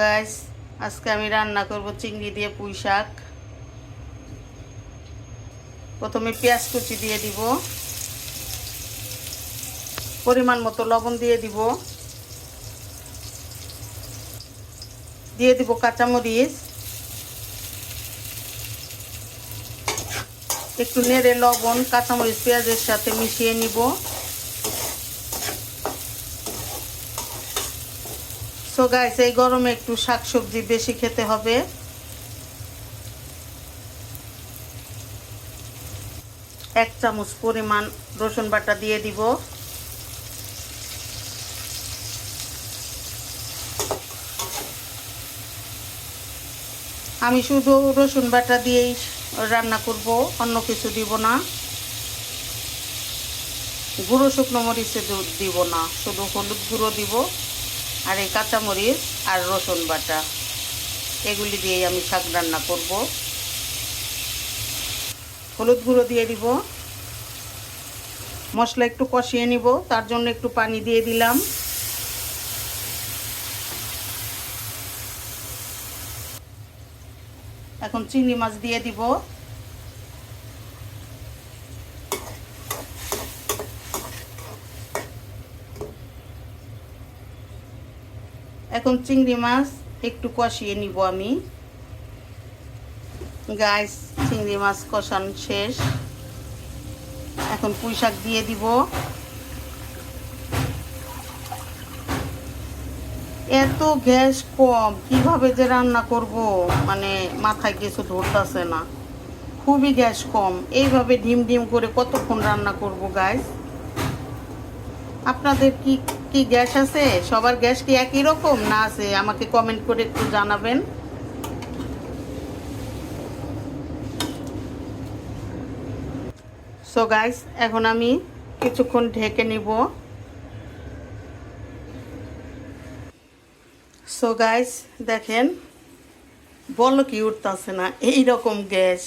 Guys, আজকে আমি রান্না করব চিংড়ি দিয়ে পুঁই শাক। প্রথমে পেঁয়াজ কুচি দিয়ে দিব, পরিমাণ মতো লবণ দিয়ে দিব, কাঁচামরিচ, একটু নেড়ে লবণ কাঁচামরিচ পেঁয়াজের সাথে মিশিয়ে নিব। সো গাইস, এই গরমে একটু শাকসবজি বেশি খেতে হবে। এক চামচ পরিমাণ রসুন বাটা দিয়ে দিব। আমি শুধু রসুন বাটা দিয়েই রান্না করব, অন্য কিছু দিব না। গুঁড়ো শুকনো মরিচে দিব না, শুধু হলুদ গুঁড়ো দিব আর এই কাঁচামরিচ আর রসুন বাটা, এগুলি দিয়েই আমি শাক রান্না করব। হলুদ গুঁড়ো দিয়ে দিব। মশলা একটু কষিয়ে নিব, তার জন্য একটু পানি দিয়ে দিলাম। এখন চিংড়ি মাছ দিয়ে দিব। এখন চিংড়ি মাছ একটু কষিয়ে নিব আমি। গাইস, চিংড়ি মাছ কষানো শেষ। এখন পুঁই শাক দিয়ে দিব। এত গ্যাস কম, কিভাবে যে রান্না করব মানে মাথায় কিছু ধরতেছে না। খুবই গ্যাস কম, এইভাবে ডিম ডিম করে কতক্ষণ রান্না করব গাইস? আপনাদের কি কি গ্যাস আছে? সবার গ্যাস কি একই রকম না আছে? আমাকে কমেন্ট করে একটু জানাবেন। সো গাইস, এখন আমি কিছুক্ষণ ঢেকে নিব। সো গাইস, দেখেন বলো কি উঠতেছে না, এইরকম গ্যাস।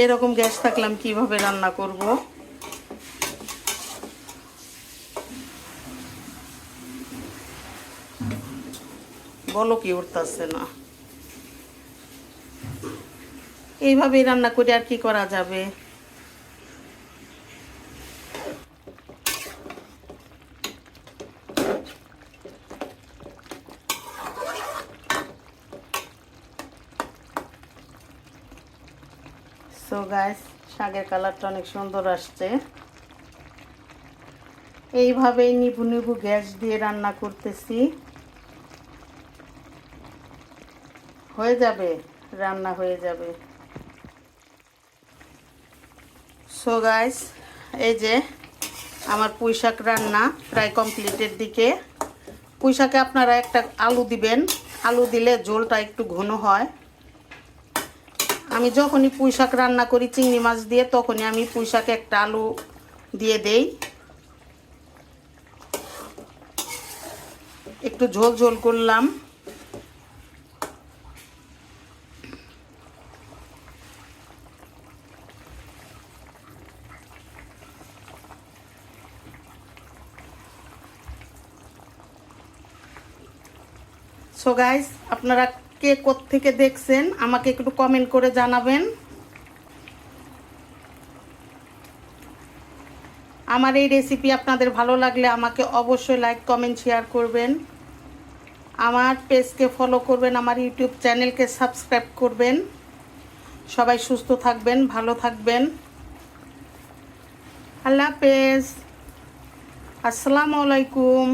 এরকম গ্যাস থাকলে আমি কিভাবে রান্না করব? বলো কি উঠতেছে না, এইভাবেই রান্না করে আর কি করা যাবে? সো গাইস, শাকের কালারটা অনেক সুন্দর আসছে। এইভাবেই নিভু নিভু গ্যাস দিয়ে রান্না করতেছি, হয়ে যাবে, রান্না হয়ে যাবে। সো গাইস, এই যে আমার পুঁই শাক রান্না প্রায় কমপ্লিটের দিকে। পুঁই শাকে আপনারা একটা আলু দিবেন, আলু দিলে ঝোলটা একটু ঘন হয়। আমি যখনই পুঁই শাক রান্না করি চিংড়ি মাছ দিয়ে, তখনই আমি পুঁই শাকে একটা আলু দিয়ে দেই। একটু ঝোল ঝোল করলাম। সো গাইস, আপনারা কে কোত্থেকে দেখছেন আমাকে একটু কমেন্ট করে জানাবেন। আমার এই রেসিপি আপনাদের ভালো লাগলে আমাকে অবশ্যই লাইক কমেন্ট শেয়ার করবেন। আমার পেজকে ফলো করবেন, আমার ইউটিউব চ্যানেলকে সাবস্ক্রাইব করবেন। সবাই সুস্থ থাকবেন, ভালো থাকবেন। আল্লাহ হাফেজ, আসসালামু আলাইকুম।